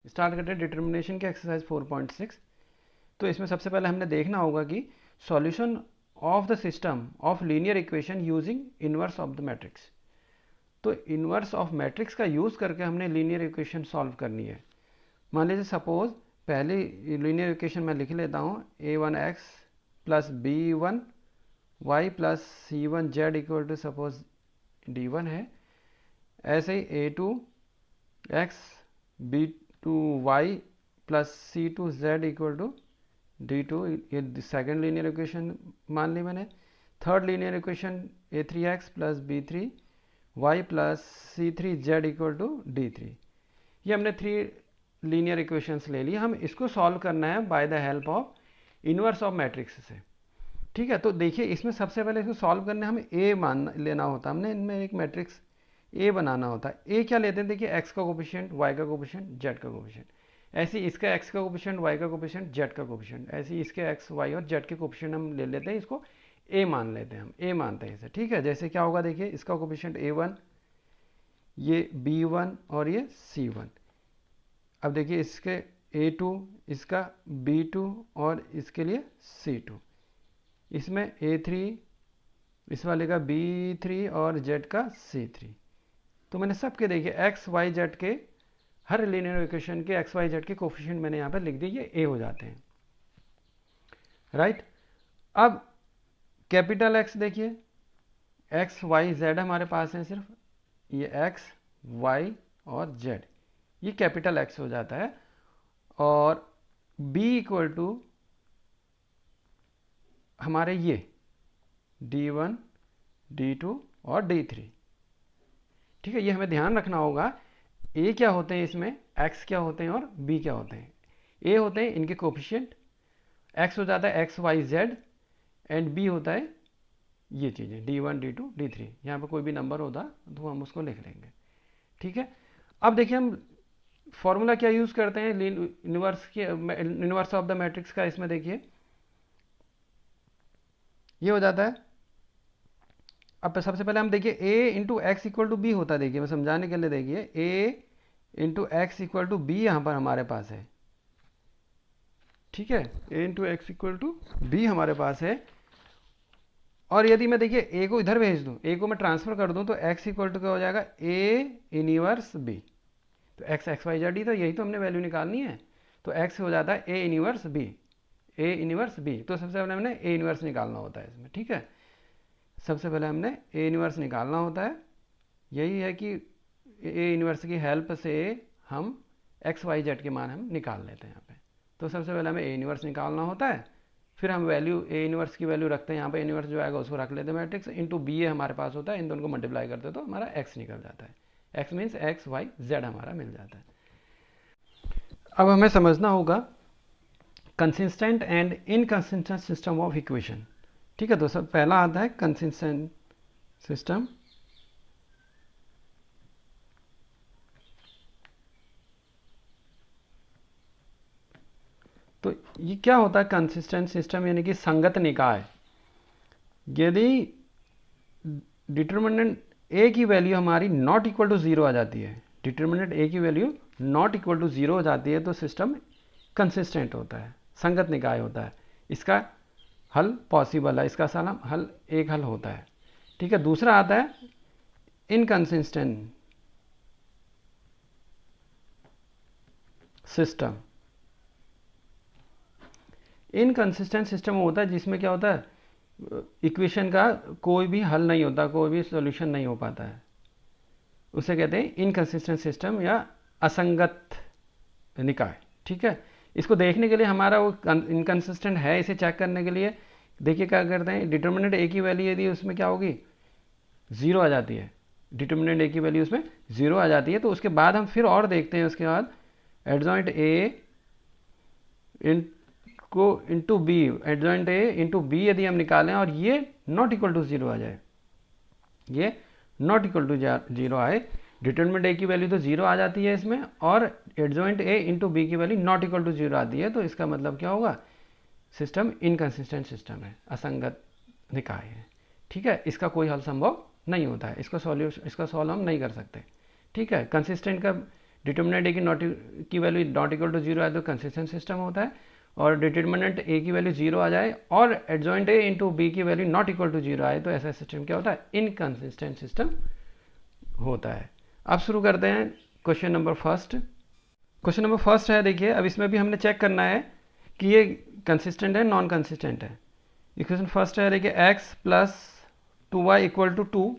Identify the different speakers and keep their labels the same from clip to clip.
Speaker 1: Start करते हैं determination के एक्सरसाइज 4.6। तो इसमें सबसे पहले हमने देखना होगा कि solution of the system of linear equation using inverse of the matrix. तो इनवर्स ऑफ मैट्रिक्स का यूज़ करके हमने लीनियर इक्वेशन सॉल्व करनी है। मान लीजिए सपोज पहली लीनियर इक्वेशन मैं लिख लेता हूँ a1x plus b1y plus c1z equal to suppose d1 है। ऐसे ही a2x b2y plus c2z equal to d2, ये सेकेंड लीनियर इक्वेशन मान ली मैंने। Third linear equation a3x plus b3y plus c3z equal to d3। ये हमने थ्री लीनियर इक्वेशंस ले ली। हम इसको सॉल्व करना है by the help of inverse of matrix से। ठीक है, तो देखिए इसमें सबसे पहले इसको सॉल्व करने हमें ए मान लेना होता है। हमने इनमें एक मैट्रिक्स ए बनाना होता है। ए क्या लेते हैं, देखिए एक्स का कोफिशिएंट, वाई का कोफिशिएंट, जेड का कोफिशिएंट। ऐसे ही इसका एक्स का कोफिशिएंट, वाई का कोफिशिएंट, जेड का कोफिशिएंट। ऐसे ही इसके एक्स, वाई और जेड के कोफिशिएंट हम ले लेते हैं। इसको ए मान लेते हैं, हम ए मानते हैं इसे। ठीक है, जैसे क्या होगा देखिए इसका कोफिशिएंट a1, ये b1 और ये c1। अब देखिए इसके a2, इसका b2 और इसके लिए c2। इसमें a3, इस वाले का b3 और z का c3। तो मैंने सबके देखिए x y z के हर लीनियर इक्वेशन के x y z के कोफिशिएंट मैंने यहाँ पे लिख दिए, ये a हो जाते हैं। राइट, अब कैपिटल X देखिए x y z हमारे पास है, सिर्फ ये x y और z, ये कैपिटल X हो जाता है। और b इक्वल टू हमारे ये d1, d2 और d3। ठीक है, ये हमें ध्यान रखना होगा। a क्या होते हैं इसमें, x क्या होते हैं और b क्या होते हैं। a होते हैं इनके कोफिशिएंट, x हो जाता है x y z and b होता है ये चीज़ें d1, d2, d3। यहाँ पर कोई भी नंबर होता तो हम उसको लिख लेंगे। ठीक है, अब देखिए हम फॉर्मूला क्या यूज़ करते हैं इनवर्स ऑफ द मैट्रिक्स का। इसमें देखिए ये हो जाता है। अब सबसे पहले हम देखिए a into x equal to B होता है। देखिए मैं समझाने के लिए, देखिए a into x equal to B यहाँ पर हमारे पास है। ठीक है, a into x equal to B हमारे पास है। और यदि मैं देखिए a को इधर भेज दूँ, a को मैं ट्रांसफर कर दूँ, तो x इक्वल टू क्या हो जाएगा, a इनवर्स b। तो x एक्स वाई जेड ही था, यही तो हमने वैल्यू निकालनी है। तो x हो जाता है a inverse b, a inverse b। तो सबसे पहले हमने a इनवर्स निकालना होता है इसमें। ठीक है, सबसे पहले हमने a इनवर्स निकालना होता है। यही है कि a इनवर्स की हेल्प से हम x y z के मान हम निकाल लेते हैं यहाँ पे। तो सबसे पहले हमें a इनवर्स निकालना होता है, फिर हम वैल्यू a इनवर्स की वैल्यू रखते हैं यहाँ पे। इनवर्स जो आएगा उसको रख लेते हैं मैट्रिक्स, इंटू बी ए हमारे पास होता है। इन दोनों को मल्टीप्लाई करते हैं तो हमारा x निकल जाता है। x means x y z हमारा मिल जाता है। अब हमें समझना होगा consistent and inconsistent system of equation. ठीक है, तो सब पहला आता है कंसिस्टेंट सिस्टम। तो ये क्या होता है कंसिस्टेंट सिस्टम, यानी कि संगत निकाय। यदि डिटर्मिनेंट a की वैल्यू हमारी नॉट इक्वल टू 0 आ जाती है, डिटर्मिनेंट a की वैल्यू नॉट इक्वल टू 0 हो जाती है, तो सिस्टम कंसिस्टेंट होता है, संगत निकाय होता है। इसका हल पॉसिबल है, इसका हल एक हल होता है। ठीक है, दूसरा आता है इनकंसिस्टेंट सिस्टम। इनकंसिस्टेंट सिस्टम होता है जिसमें क्या होता है, इक्वेशन का कोई भी हल नहीं होता, कोई भी सॉल्यूशन नहीं हो पाता है। उसे कहते हैं इनकंसिस्टेंट सिस्टम या असंगत निकाय। ठीक है, इसको देखने के लिए हमारा वो इनकंसिस्टेंट है, इसे चेक करने के लिए देखिए क्या करते हैं। डिटर्मिनेंट ए की वैल्यू यदि उसमें क्या होगी, 0 आ जाती है। डिटर्मिनेंट ए की वैल्यू उसमें 0 आ जाती है, तो उसके बाद हम फिर और देखते हैं। उसके बाद एडजॉइंट ए को into B, adjoint A into B यदि हम निकालें और ये नॉट इक्वल टू 0 आ जाए, ये नॉट इक्वल टू 0 आए, डिटर्मिनेंट ए की वैल्यू तो 0 आ जाती है इसमें, और एडजॉइंट ए इंटू बी की वैल्यू नॉट इक्वल टू 0 आती है, तो इसका मतलब क्या होगा, सिस्टम इनकंसिस्टेंट सिस्टम है, असंगत निकाय है। ठीक है, इसका कोई हल संभव नहीं होता है, इसका सॉल्व हम नहीं कर सकते। ठीक है, कंसिस्टेंट का डिटर्मिनेंट ए की नॉट की value not equal to zero आए तो कंसिस्टेंट सिस्टम होता है, और डिटर्मिनेंट ए की वैल्यू जीरो आ जाए और एडजॉइंट ए इंटू बी की value not equal to zero आए तो ऐसा सिस्टम क्या होता है, इनकंसिस्टेंट सिस्टम होता है। अब शुरू करते हैं question number first. Question number first है, देखिए अब इसमें भी हमने चेक करना है कि ये कंसिस्टेंट है नॉन कंसिस्टेंट है। इक्वेशन फर्स्ट है, देखिए x plus 2y equal to 2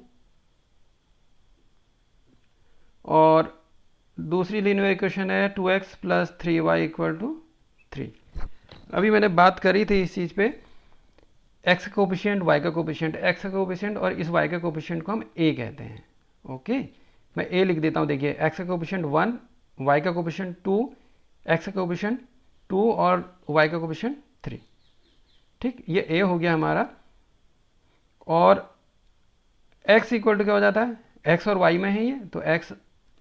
Speaker 1: और दूसरी लीनियर इक्वेशन है 2x plus 3y equal to 3। अभी मैंने बात करी थी इस चीज़ पे, x का कोफिशिएंट, y का कोफिशिएंट, x का कोफिशिएंट और इस y का कोफिशिएंट को हम a कहते हैं। ओके, मैं a लिख देता हूँ। देखिए x का कोफिशिएंट 1, y का कोफिशिएंट 2, x का कोफिशिएंट 2 और y का कोफिशिएंट 3। ठीक, ये a हो गया हमारा। और x इक्वल टू क्या हो जाता है, x और y में है ये, तो x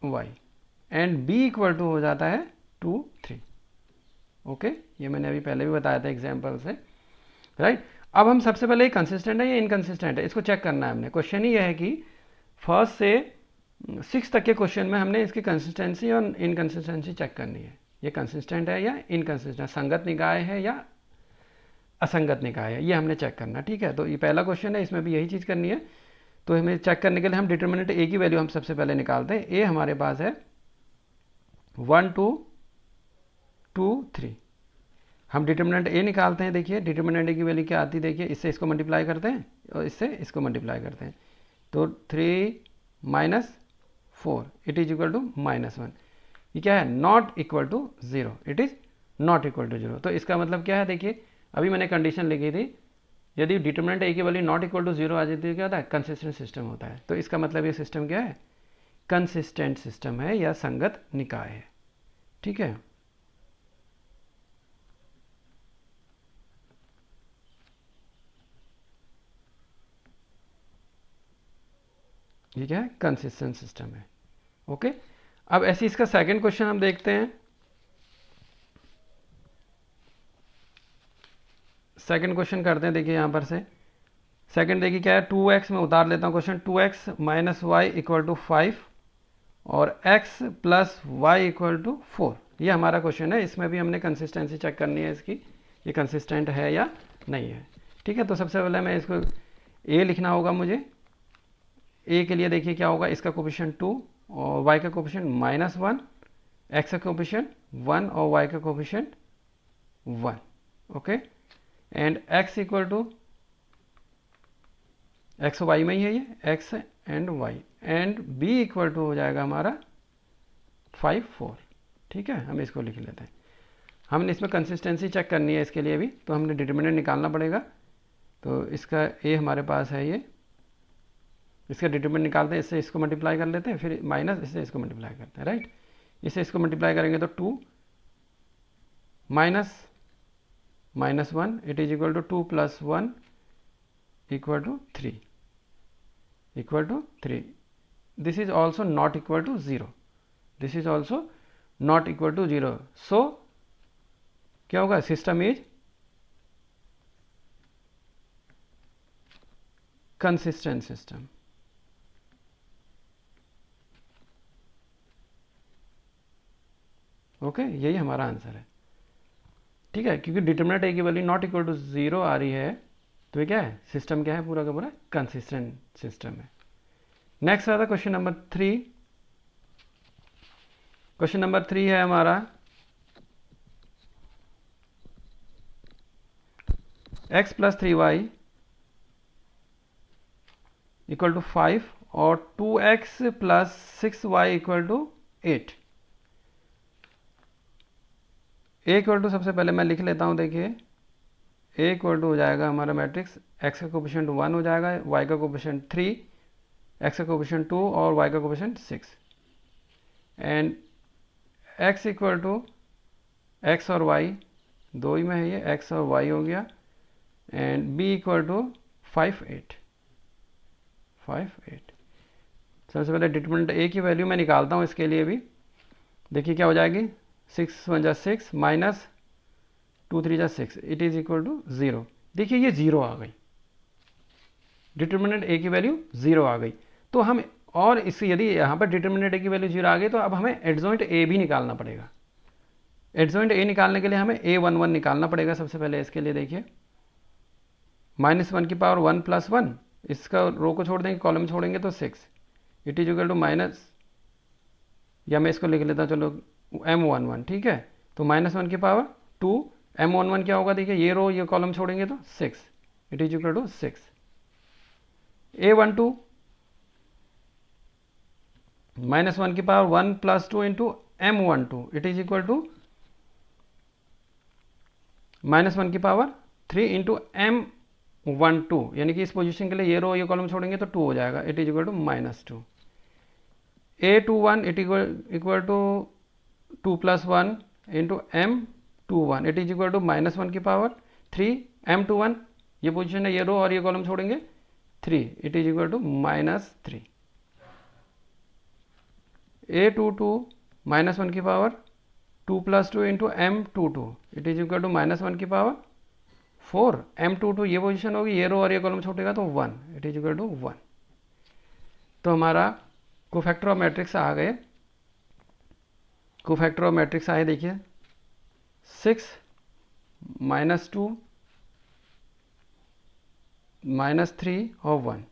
Speaker 1: y and b equal to हो जाता है 2 3। ओके, ये मैंने अभी पहले भी बताया था एग्जाम्पल से, राइट। अब हम सबसे पहले कंसिस्टेंट है या इनकंसिस्टेंट है इसको चेक करना है हमने। क्वेश्चन ही यह है कि फर्स्ट से 6 तक के क्वेश्चन में हमने इसकी कंसिस्टेंसी और इनकंसिस्टेंसी चेक करनी है। ये कंसिस्टेंट है या इनकंसिस्टेंट, संगत निकाय है या असंगत निकाय है, ये हमने चेक करना। ठीक है, तो ये पहला क्वेश्चन है, इसमें भी यही चीज़ करनी है। तो हमें चेक करने के लिए हम डिटर्मिनेंट ए की वैल्यू हम सबसे पहले निकालते हैं। ए हमारे पास है 1 2 2 3। हम डिटर्मिनेंट ए निकालते हैं। देखिए डिटर्मिनेंट ए की वैल्यू क्या आती है, देखिए इससे इसको मल्टीप्लाई करते हैं और इससे इसको मल्टीप्लाई करते हैं, तो 3 minus 4 it is equal to -1। ये क्या है, not equal to 0, it is not equal to 0। तो इसका मतलब क्या है, देखिए अभी मैंने कंडीशन लिखी थी, यदि डिटर्मिनेंट ए की वैल्यू नॉट इक्वल टू 0 आ जाती है क्या होता है, कंसिस्टेंट सिस्टम होता है। तो इसका मतलब ये सिस्टम क्या है, कंसिस्टेंट सिस्टम है या संगत निकाय है। ठीक है, ये क्या है, कंसिस्टेंट सिस्टम है। ओके, अब ऐसे इसका सेकंड क्वेश्चन हम देखते हैं। सेकंड क्वेश्चन करते हैं। देखिए यहाँ पर से सेकंड देखिए क्या है, 2x में उतार लेता हूँ question, 2x minus y equal to 5 और x plus y equal to 4। ये हमारा क्वेश्चन है। इसमें भी हमने कंसिस्टेंसी चेक करनी है इसकी, ये कंसिस्टेंट है या नहीं है। ठीक है, तो सबसे पहले मैं इसको a लिखना होगा मुझे। a के लिए देखिए क्या होगा, इसका कोफिशिएंट 2 और y का कोफिशिएंट -1, x का कोफिशिएंट 1 और y का coefficient 1। Okay, and x equal to x y में ही है ये, x and y, and b equal to हो जाएगा हमारा 5 4। ठीक है, हम इसको लिख लेते हैं। हमने इसमें कंसिस्टेंसी चेक करनी है इसके लिए भी, तो हमने डिटर्मिनेंट निकालना पड़ेगा। तो इसका a हमारे पास है ये, इसका डिटर्मिनेंट निकालते हैं, इससे इसको मल्टीप्लाई कर लेते हैं, फिर माइनस इससे इसको मल्टीप्लाई करते हैं, राइट। इससे इसको मल्टीप्लाई करेंगे तो 2 minus -1 it is equal to 2 plus 1 equal to 3 equal to 3। This is also not equal to 0, this is also not equal to 0। So क्या होगा, system is consistent system. Okay, यही हमारा आंसर है। ठीक है, क्योंकि डिटर्मिनेंट ए की वैल्यू नॉट इक्वल टू 0 आ रही है, तो ये क्या है, सिस्टम क्या है, पूरा का पूरा कंसिस्टेंट सिस्टम है। नेक्स्ट आता है क्वेश्चन नंबर 3। क्वेश्चन नंबर 3 है हमारा x plus 3y equal to 5 और 2x plus 6y equal to 8। a equal to सबसे पहले मैं लिख लेता हूँ। देखिए a इक्वल टू हो जाएगा हमारा मैट्रिक्स, x का कोफिशिएंट 1 हो जाएगा, y का कोफिशिएंट 3, x का कोफिशिएंट 2 और y का coefficient 6, and x equal to x और y दो ही में है, ये x और y हो गया, एंड b इक्वल टू 5 8। सबसे पहले डिटर्मिनेंट a की वैल्यू मैं निकालता हूँ इसके लिए भी। देखिए क्या हो जाएगी, 6 1 जा 6 माइनस 2 3 जा 6 इट इज इक्वल टू 0। देखिए ये 0 आ गई, डिटर्मिनेंट a की वैल्यू 0 आ गई। तो हम और इससे यदि यहाँ पर डिटर्मिनेंट ए की वैल्यू 0 आ गई तो अब हमें एडजॉइंट ए भी निकालना पड़ेगा। एडजॉइंट ए निकालने के लिए हमें A11 निकालना पड़ेगा सबसे पहले। इसके लिए देखिए -1 की पावर 1 + 1, इसका रो को छोड़ देंगे, कॉलम छोड़ेंगे तो 6, it is equal to minus, या मैं इसको लिख लेता हूँ चलो M11, ठीक है। तो -1 की पावर 2, M11 क्या होगा देखिए, ये रो ये कॉलम छोड़ेंगे तो 6, it is equal to 6। A12 -1 की power 1 + 2 into M12, it is equal to -1 की पावर 3 इंटू M12, यानी कि इस पोजीशन के लिए ये रो ये कॉलम छोड़ेंगे तो 2 हो जाएगा, it is equal to -2। A21 it equal to 2 + 1 into M21, it is equal to -1 की पावर 3 M21, ये पोजीशन है, ये रो और ये कॉलम छोड़ेंगे 3, it is equal to -3। A22 -1 की power 2 + 2 into M22, it is equal to -1 की पावर 4, M22 ये पोजीशन होगी, ये रो और ये कॉलम छोटेगा तो 1, इट इज इक्वल टू 1। तो हमारा कोफैक्टर ऑफ मैट्रिक्स आ गए। कोफैक्टर ऑफ मैट्रिक्स आए देखिए 6 -2 -3 और 1।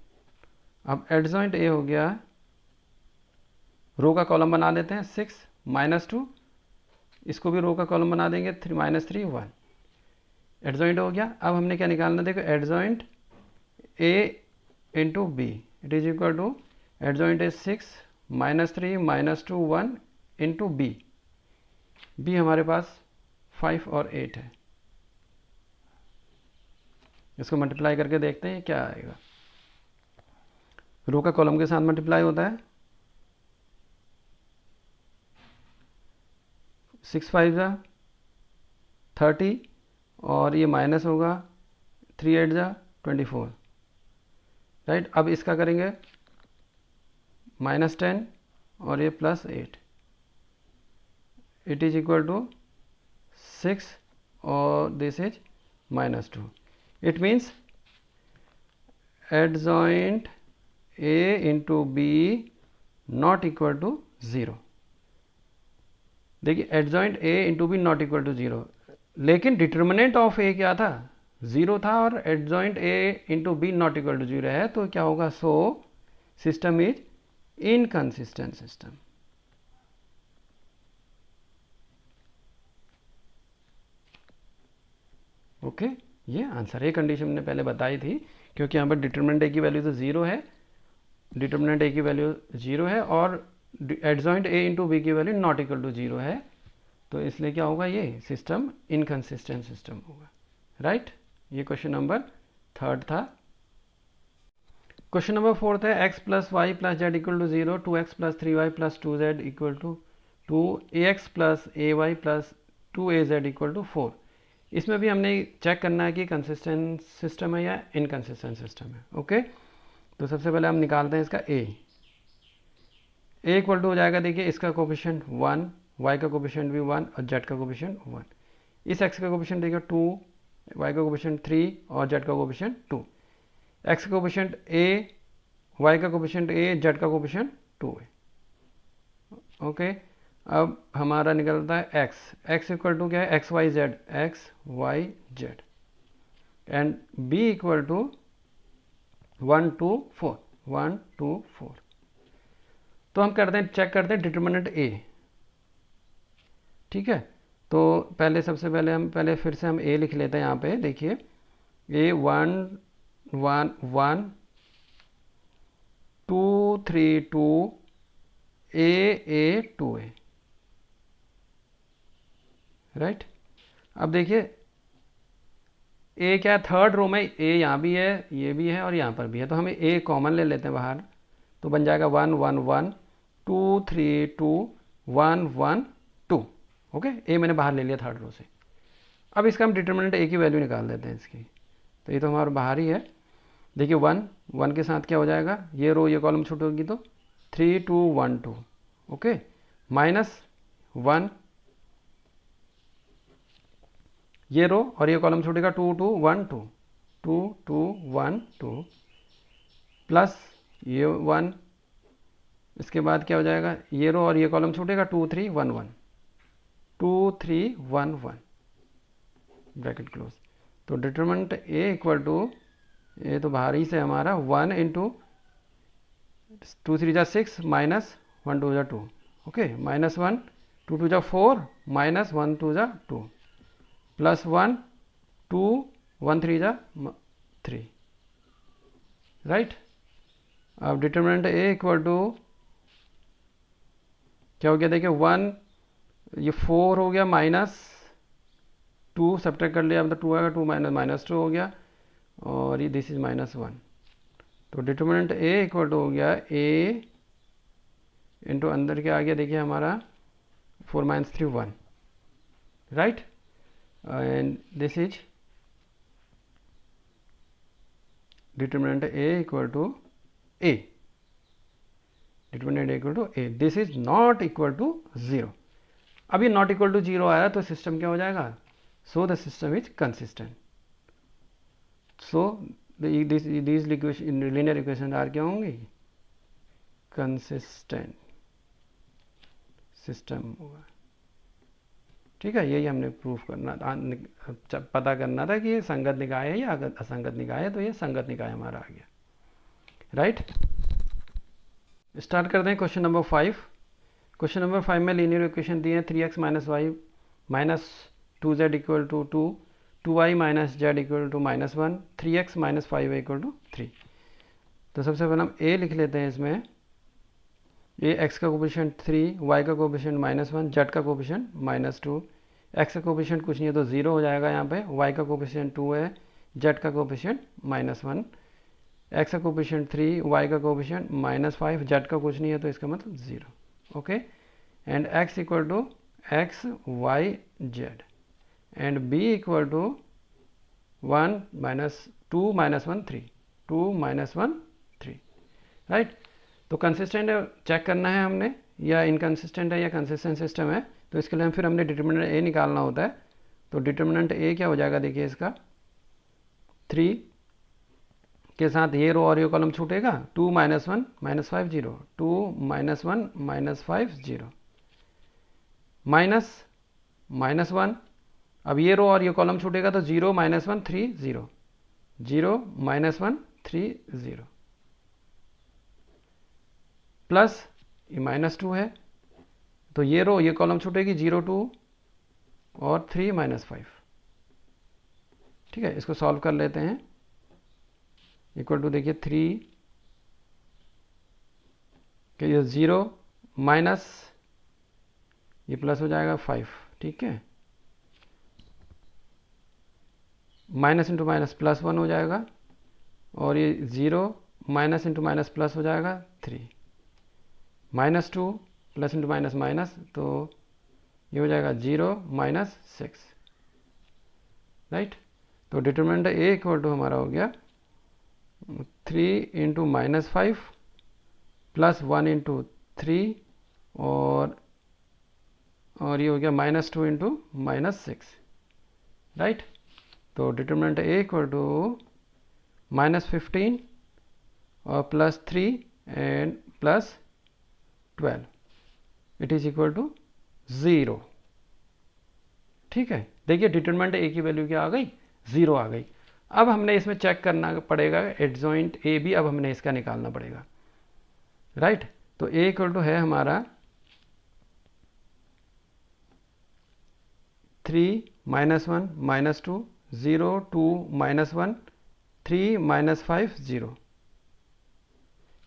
Speaker 1: अब एडजॉइंट ए हो गया, रो का कॉलम बना देते हैं 6 -2, इसको भी रो का कॉलम बना देंगे 3 -3 1, एडजॉइंट हो गया। अब हमने क्या निकालना, देखो adjoint A into B, it is equal to adjoint A 6 -3 -2 1 into B. B हमारे पास 5 और 8 है, इसको मल्टीप्लाई करके देखते हैं क्या आएगा। रो का कॉलम के साथ मल्टीप्लाई होता है, 6 5 जा 30 और ये माइनस होगा 3 8 जा 24, राइट। अब इसका करेंगे -10 और ये +8, इट इज इक्वल टू 6 और this is -2। It means adjoint A into B not equal to 0। देखिए adjoint A into B not equal to 0, लेकिन डिटर्मिनेंट ऑफ A क्या था, 0 था, और adjoint A into B not equal to 0 है, तो क्या होगा, so system is inconsistent system. Okay, ये आंसर, ये कंडीशन हमने पहले बताई थी, क्योंकि यहाँ पर डिटर्मिनेंट A की वैल्यू तो 0 है, डिटर्मिनेंट A की वैल्यू 0 है और एडजॉइंट A इंटू बी की वैल्यू नॉट इक्वल टू 0 है, तो इसलिए क्या होगा, ये सिस्टम इनकंसिस्टेंट सिस्टम होगा, राइट। ये क्वेश्चन नंबर 3 था। क्वेश्चन नंबर 4 है x + y + z equal to 0, 2x + 3y + 2z equal to 2, ax + ay + 2az equal to 4। इसमें भी हमने चेक करना है कि कंसिस्टेंट सिस्टम है या इनकंसिस्टेंट सिस्टम है। ओके, तो सबसे पहले हम निकालते हैं इसका a इक्वल टू हो जाएगा, देखिए इसका कोफिशिएंट 1, y का कोफिशिएंट भी 1 और z का कोफिशिएंट 1। इस x का कोफिशिएंट देखिए 2, y का कोफिशिएंट 3 और z का कोफिशिएंट 2। x का कोफिशिएंट a, y का कोफिशिएंट a, z का कोफिशिएंट 2 है। ओके, अब हमारा निकलता है x इक्वल टू क्या है, x y z, and b equal to 1 2 4, 1 2 4। तो हम करते हैं, चेक करते हैं डिटर्मिनेंट a, ठीक है। तो पहले सबसे पहले हम फिर से हम a लिख लेते हैं यहाँ पे, देखिए a 1 1 1 2 3 2 a 2 a, राइट। अब देखिए a क्या है, थर्ड रो में a यहाँ भी है, ये भी है और यहाँ पर भी है, तो हमें a कॉमन ले लेते हैं बाहर, तो बन जाएगा 1 1 1 2 3 2 1 1 2। ओके, a मैंने बाहर ले लिया थर्ड रो से। अब इसका हम डिटर्मिनेंट a की वैल्यू निकाल देते हैं इसकी, तो ये तो हमारा बाहर ही है। देखिए 1 के साथ क्या हो जाएगा, ये रो ये कॉलम छूट होगी तो 3 2 1 2। ओके, -1, ये रो और ये कॉलम छूटेगा 2 2 1 2 2 2 1 2, प्लस ये 1 इसके बाद क्या हो जाएगा, ये रो और ये कॉलम छूटेगा, 2 3 1 1, 2 3 1 1, ब्रैकेट क्लोज। तो डिटरमिनेंट ए इक्वल टू, ये तो बाहर ही से हमारा 1 इंटू 2 3 जा 6 माइनस 1 2 जा 2, ओके, माइनस 1 2 2 जा 4 माइनस 1 2 जा 2 प्लस 1 2 1 3 जा 3, राइट। अब डिटरमिनेंट ए इक्वल टू क्या हो गया, देखिए 1, ये 4 हो गया माइनस 2 सब्ट्रैक्ट कर लिया, मतलब 2 आएगा, 2 माइनस माइनस 2 हो गया, और ये दिस इज माइनस 1। तो डिटरमिनेंट ए इक्वल टू हो गया ए इंटू अंदर क्या आ गया, देखिए हमारा 4 minus 3 1, right. And this is determinant A equal to A, determinant A equal to A, this is not equal to 0। अब ये नॉट इक्वल टू 0 आया तो सिस्टम क्या हो जाएगा, so the system is consistent. So these linear equation are क्या होंगी, consistent system होगा, ठीक है। यही हमने प्रूफ करना, पता करना था कि ये संगत निकाय है या असंगत निकाय है, तो ये संगत निकाय हमारा आ गया, राइट। स्टार्ट करते हैं क्वेश्चन नंबर 5। क्वेश्चन नंबर 5 में लीनियर इक्वेशन दिए हैं 3x minus y minus 2z equal to 2, 2y minus z equal to minus 1, 3x minus 5y equal to 3। तो सबसे पहले हम a लिख लेते हैं इसमें, a x का कोफिशिएंट 3, y का कोफिशिएंट माइनस 1, z का कोफिशिएंट माइनस 2, x का कोफिशिएंट कुछ नहीं है तो 0 हो जाएगा यहाँ पे, y का कोफिशिएंट 2 है, z का कोफिशिएंट माइनस 1, x का कोफिशिएंट 3, y का कोफिशिएंट माइनस 5, z का कुछ नहीं है तो इसका मतलब 0, okay. And x equal to x y z and b equal to 1 minus 2 minus 1 3, 2 minus 1 3, right. तो कंसिस्टेंट चेक करना है हमने, या इनकंसिस्टेंट है या कंसिस्टेंट सिस्टम है, तो इसके लिए फिर हमने डिटर्मिनेंट ए निकालना होता है। तो डिटर्मिनेंट ए क्या हो जाएगा, देखिए इसका 3 के साथ ये रो और ये कॉलम छूटेगा, 2 minus 1 minus 5 0, 2 minus 1 minus 5 0, minus minus 1, अब ये रो और ये कॉलम छूटेगा तो 0 माइनस 1 3 0, 0 माइनस 1 3 0, प्लस ये माइनस 2 है, तो ये रो ये कॉलम छूटेगी 0 2 और 3 माइनस 5, ठीक है। इसको सॉल्व कर लेते हैं, इक्वल टू देखिए 3 के ये 0 माइनस ये प्लस हो जाएगा 5, ठीक है, माइनस इंटू माइनस प्लस 1 हो जाएगा, और ये 0 माइनस इंटू माइनस प्लस हो जाएगा 3, minus 2 plus into minus minus, तो ये हो जाएगा 0 माइनस 6, राइट। तो डिटरमिनेंट ए इक्वल टू हमारा हो गया 3 इंटू माइनस 5 प्लस 1 इंटू 3 और ये हो गया माइनस 2 इंटू माइनस 6, राइट। तो determinant A equal to minus 15 और plus 3 and plus 12, it is equal to 0, ठीक है। देखिए डिटरमिनेंट ए की वैल्यू क्या आ गई, 0 आ गई। अब हमने इसमें चेक करना पड़ेगा एडजॉइंट ए बी, अब हमने इसका निकालना पड़ेगा, राइट। तो ए इक्वल टू है हमारा 3 माइनस 1 माइनस 2 0 2 माइनस 1 3 माइनस 5 0,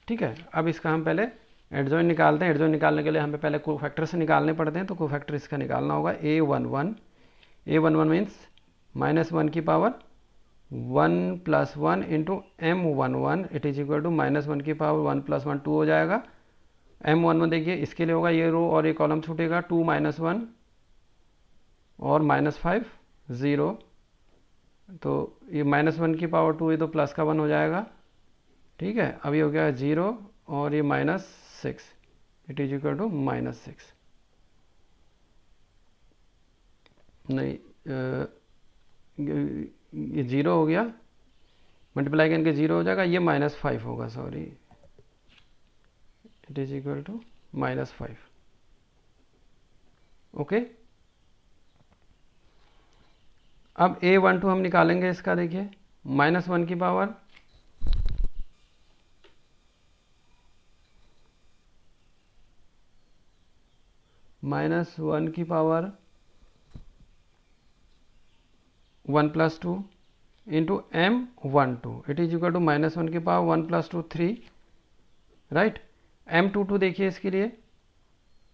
Speaker 1: ठीक है। अब इसका हम पहले एडजॉइंट निकालते हैं। एडजॉइंट निकालने के लिए हमें पहले कोफैक्टर से निकालने पड़ते हैं, तो कोफैक्टर इसका निकालना होगा a11, a11 मीन्स माइनस 1 की power 1 plus 1 into m11, it is equal to minus 1 की पावर 1 प्लस 1 2 हो जाएगा। m11 देखिए इसके लिए होगा, ये रो और ये कॉलम छूटेगा, 2 माइनस 1 और माइनस 5 0, तो ये माइनस 1 की पावर 2 है तो प्लस का 1 हो जाएगा, ठीक है। अब ये हो गया 0 और ये minus 6, it is equal to minus 6, नहीं ये 0 हो गया, मल्टीप्लाई करके 0 हो जाएगा, ये माइनस 5 होगा, sorry it is equal to -5। Okay, अब A12 हम निकालेंगे इसका। देखिए -1 की पावर -1 की power 1 + 2 into M12 it is equal to -1 की पावर 1 + 2 3, राइट। M22 देखिए इसके लिए,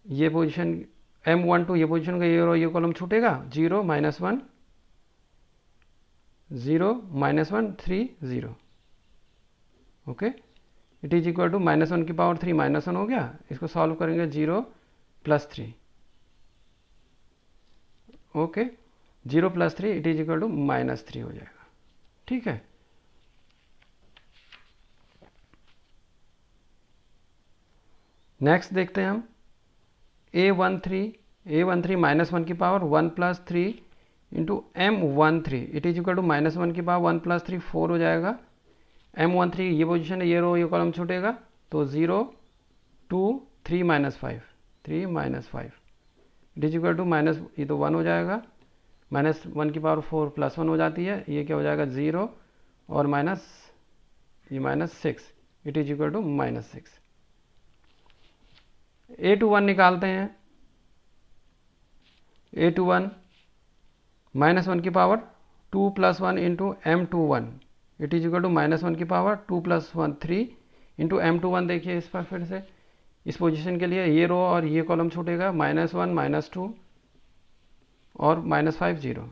Speaker 1: ये पोजीशन M12 ये पोजीशन का, ये और ये कॉलम छूटेगा, 0 -1 0 -1 3 0। Okay, it is equal to -1 की पावर 3 -1 हो गया, इसको सॉल्व करेंगे 0 + 3। Okay, 0 + 3 it is equal to -3 हो जाएगा। ठीक है, नेक्स्ट देखते हैं हम A13 -1 की power 1 + 3 into M13 it is equal to -1 की पावर 1 + 3 4 हो जाएगा। M13 ये पोजीशन है, ये रो ये कॉलम छूटेगा, तो 0 2 3 -5 3 -5 इट इज इक्वल टू ये तो 1 हो जाएगा, -1 की पावर 4 + 1 हो जाती है, ये क्या हो जाएगा 0 और ये -6 it is equal to -6। A21 निकालते हैं। A21 -1 की power 2 + 1 into M21 it is equal to -1 की पावर 2 + 1 3 इंटू M21। देखिए इस पर फिर से इस पोजीशन के लिए ये रो और ये कॉलम छूटेगा, -1 -2 और -5 0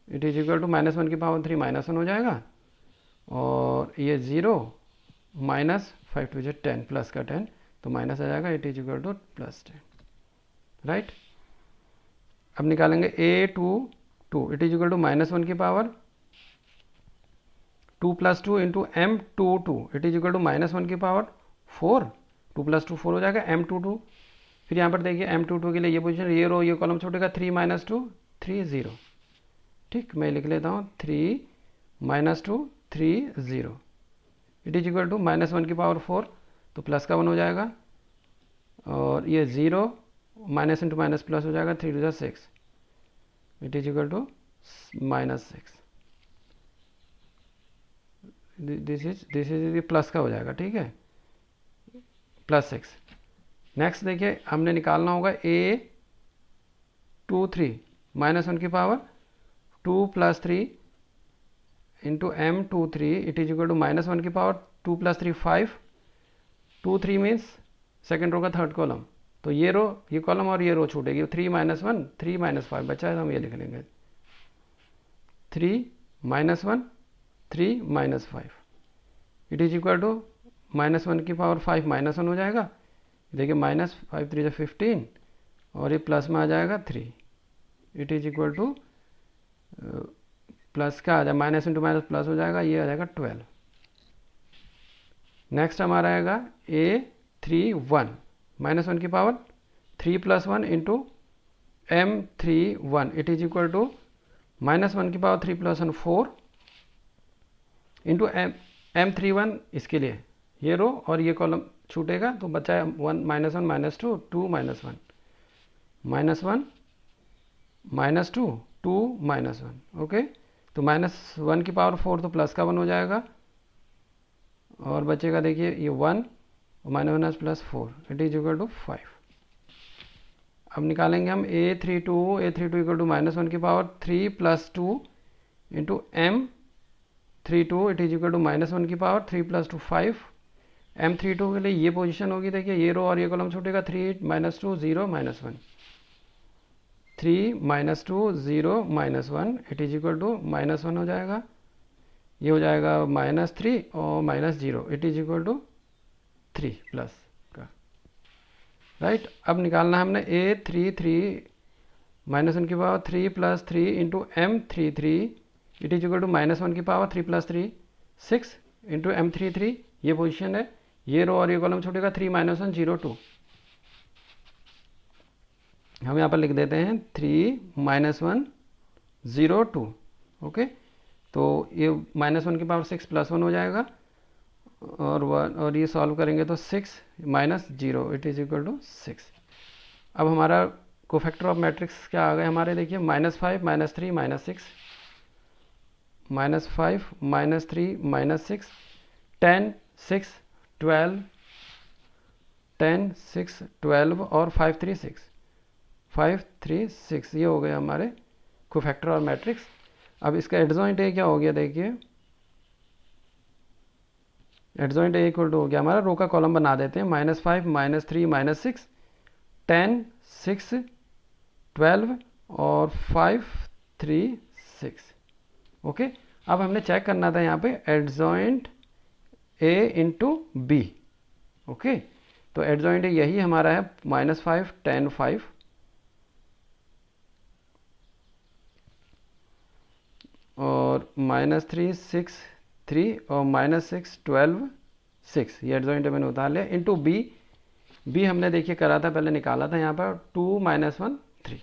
Speaker 1: इट इज इक्वल टू -1 की पावर 3 -1 हो जाएगा, और ये 0 -5 टू 10 प्लस का 10 तो माइनस आ जाएगा, it is equal to +10, right. अब निकालेंगे A22 it is equal to -1 की power 2 + 2 into M22 it is equal to -1 की पावर 4 2 + 2 4 हो जाएगा M22। फिर यहाँ पर देखिए M22 के लिए ये पोजीशन, ये रो ये कॉलम छूटेगा, 3 -2 3 0। ठीक, मैं लिख लेता हूँ 3 -2 3 0 इट इज इक्वल टू -1 की पावर 4 तो प्लस का 1 हो जाएगा, और ये 0 माइनस इंटू माइनस प्लस हो जाएगा, 3 × 6 it is equal to -6। This is plus का हो जाएगा, ठीक है, +6। नेक्स्ट देखिए हमने निकालना होगा A23 -1 की power 2 + 3 into M23 it is equal to -1 की पावर 2 + 3 5 2 3 मीन्स सेकेंड रो का थर्ड कॉलम, तो ये रो ये कॉलम और ये रो छूटेगी, 3 -1 3 -5 बचा है, तो हम ये लिख लेंगे 3 -1 3 -5 इट इज इक्वल टू -1 की पावर 5 -1 हो जाएगा, देखिए -5 3 15 और ये प्लस में आ जाएगा 3 it is equal two plus का आ जाए, माइनस इंटू माइनस प्लस हो जाएगा, ये आ जाएगा 12। नेक्स्ट हमारा आएगा A31 -1 की power 3 + 1 into M31 it is equal to -1 की पावर 3 + 1 4 इंटू M31। इसके लिए ये रो और ये कॉलम छूटेगा, तो बचा है 1 -1 -2 2 -1 -1 -2 2 -1। ओके, तो -1 की पावर 4 तो प्लस का 1 हो जाएगा, और बचेगा देखिए ये 1 -1 + 4 इट इज इक्वल टू 5। अब निकालेंगे हम A32 इक्वल टू -1 की power 3 + 2 into M32 it is equal to -1 की पावर 3 + 2 5। M32 के लिए ये पोजीशन होगी, देखिए ये रो और ये कॉलम छूटेगा, 3 -2 0 -1 3 -2 0 -1 इट इज इक्वल टू -1 हो जाएगा, ये हो जाएगा -3 और -0 it is equal to 3 plus का, राइट। अब निकालना है हमने A33 -1 की power 3 + 3 into M33 it is equal to -1 की पावर 3 + 3 6 इंटू M33। ये पोजीशन है, ये रो और ये कॉलम छूटेगा, 3 -1 0 2। हम यहाँ पर लिख देते हैं 3 -1 0 2। ओके, तो ये -1 की पावर 6 + 1 हो जाएगा, और 1 और ये सॉल्व करेंगे तो 6 minus 0 it is equal to 6। अब हमारा कोफैक्टर ऑफ मैट्रिक्स क्या आ गए हमारे, देखिए -5 -3 -6, -5 -3 -6, 10 6 12, 10 6 12 और 5 3 6, 5 3 6, ये हो गए हमारे कोफैक्टर और मैट्रिक्स। अब इसका एडजॉइंट ए क्या हो गया, देखिए एडजॉइंट ए इक्वल टू हो गया हमारा, रो का कॉलम बना देते हैं, -5 -3 -6, 10 6 12 और 5 3 6। ओके, अब हमने चेक करना था यहाँ पे adjoint A into B. Okay, तो एडजॉइंट यही हमारा है -5 10 5 और -3 6 3 और -6 12 6, ये एडजॉइंट मैंने उतार लिया, इंटू बी। बी हमने देखिए करा था, पहले निकाला था यहाँ पर 2 -1 3।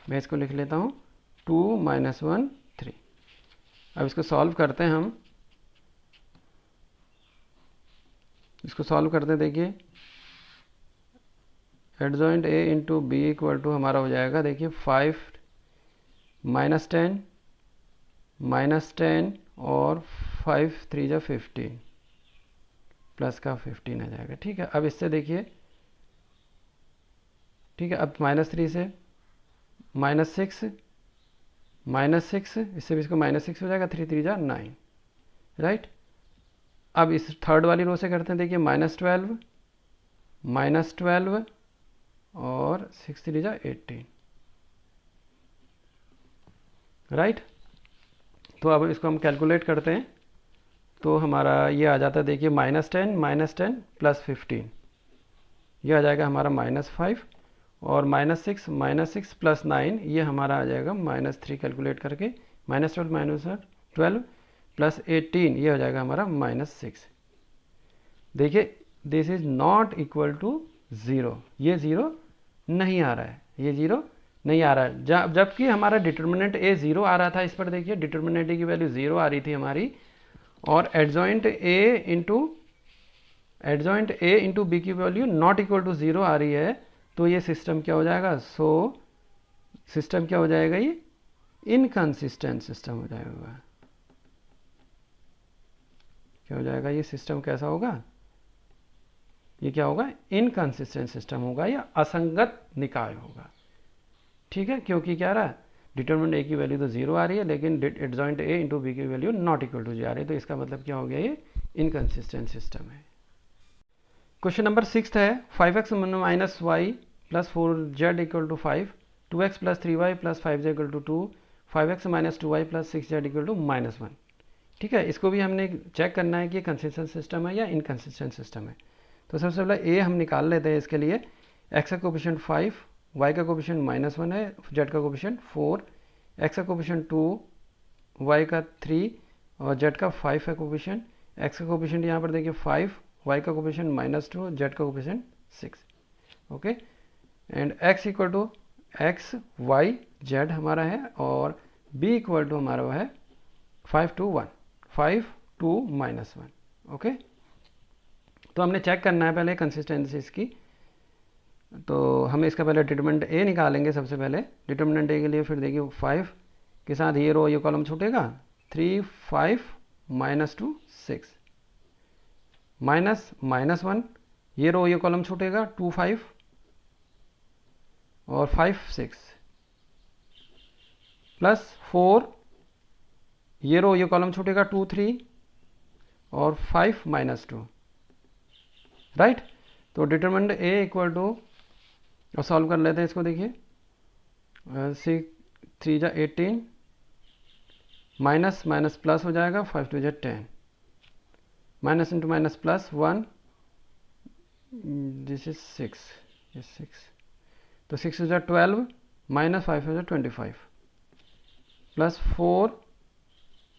Speaker 1: मैं इसको लिख लेता हूँ 2 -1 3। अब इसको सॉल्व करते हैं हम, इसको सॉल्व करते हैं, देखिए adjoint A into B equal to हमारा हो जाएगा, देखिए 5 -10 -10 और 5 3 जा 15 प्लस का 15 आ जाएगा। ठीक है, अब इससे देखिए, ठीक है, अब -3 से -6 -6, इससे भी इसको -6 हो जाएगा, 3 3 जा 9, राइट। अब इस थर्ड वाली रो से करते हैं, देखिए -12 -12 और 6 3 जा 18, राइट। तो अब इसको हम कैलकुलेट करते हैं, तो हमारा ये आ जाता है, देखिए -10 प्लस 15, ये आ जाएगा हमारा -5 और -6 प्लस 9, ये हमारा आ जाएगा -3 कैलकुलेट करके, -12 प्लस 18, ये हो जाएगा हमारा -6। देखिए this is not equal to 0, ये 0 नहीं आ रहा है, ये 0 नहीं आ रहा है, जबकि हमारा डिटर्मिनेंट ए 0 आ रहा था। इस पर देखिए डिटर्मिनेंट ए की वैल्यू 0 आ रही थी हमारी, और एडजॉइंट ए इंटू बी की वैल्यू नॉट इक्वल टू 0 आ रही है। तो ये सिस्टम क्या हो जाएगा, सो सिस्टम क्या हो जाएगा, ये इनकंसिस्टेंट सिस्टम हो जाएगा। क्या हो जाएगा, ये सिस्टम कैसा होगा, ये क्या होगा, इनकंसिस्टेंट सिस्टम होगा या असंगत निकाय होगा। ठीक है, क्योंकि क्या रहा, डिटरमिनेंट ए की वैल्यू तो 0 आ रही है, लेकिन एडजॉइंट ए इंटू बी की वैल्यू नॉट इक्वल टू 0 आ रही है, तो इसका मतलब क्या हो गया, ये इनकंसिस्टेंट सिस्टम है। क्वेश्चन नंबर 6 है, 5x minus y plus 4z equal to 5, 2x plus 3y plus 5z equal to 2, 5x minus 2y plus 6z equal to -1। ठीक है, इसको भी हमने चेक करना है कि कंसिस्टेंट सिस्टम है या इनकंसिस्टेंट सिस्टम है। तो सबसे पहले ए हम निकाल लेते हैं इसके लिए। x का कोफिशिएंट 5, y का कोफिशिएंट -1 है, z का कोफिशिएंट 4, x का कोफिशिएंट 2, y का 3 और z का 5 है कोफिशिएंट। x का कोफिशिएंट यहाँ पर देखिए 5, y का कोफिशिएंट -2, z का coefficient 6। Okay, and x equal to x y z हमारा है, और b इक्वल टू हमारा है 5 2 1, 5 2 -1। ओके, तो हमने चेक करना है पहले कंसिस्टेंसी इसकी। तो हम इसका पहले डिटरमिनेंट ए निकालेंगे सबसे पहले। डिटरमिनेंट ए के लिए फिर देखिए 5 के साथ ये रो ये कॉलम छूटेगा, 3 5 -2 6 -1, ये रो ये कॉलम छूटेगा 2 5 और 5 6 प्लस 4, ये रो ये कॉलम छूटेगा 2 3 और 5 -2, राइट। तो डिटरमिनेंट ए इक्वल टू, और सॉल्व कर लेते हैं इसको, देखिए 6 3 जा 18, माइनस माइनस प्लस हो जाएगा, 5 2 जा 10, minus into minus plus 1, this is 6, ये 6, तो 6 हो जा 12, -5 हो जा 25, प्लस 4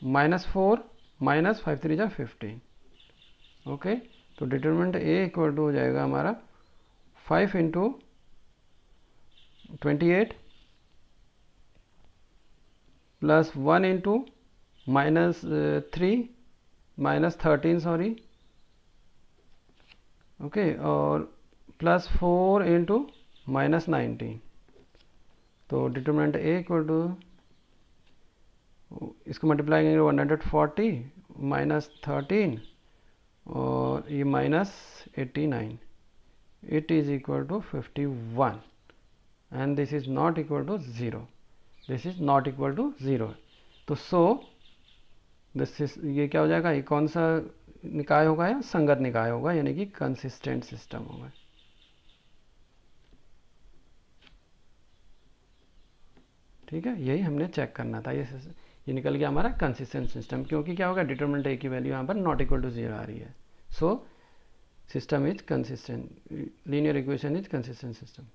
Speaker 1: -4 -5 3 जा 15। ओके, तो डिटरमिनेंट ए इक्वल टू हो जाएगा हमारा 5 into 28 plus 1 into -3 -13 sorry okay, और +4 इंटू -19, तो डिटर्मिनेंट ए इक्वल टू, इसको मल्टीप्लाई करेंगे 140 -13 और ये -89, it is equal to 51 and this is not equal to 0, this is not equal to 0. तो सो ये क्या हो जाएगा, ये कौन सा निकाय होगा या संगत निकाय होगा, यानी कि कंसिस्टेंट सिस्टम होगा. ठीक है, यही हमने चेक करना था. ये निकल गया हमारा कंसिस्टेंट सिस्टम, क्योंकि क्या होगा, डिटरमिनेंट ए की वैल्यू यहाँ पर नॉट इक्वल टू 0 आ रही है. सो system is consistent, linear equation is consistent system.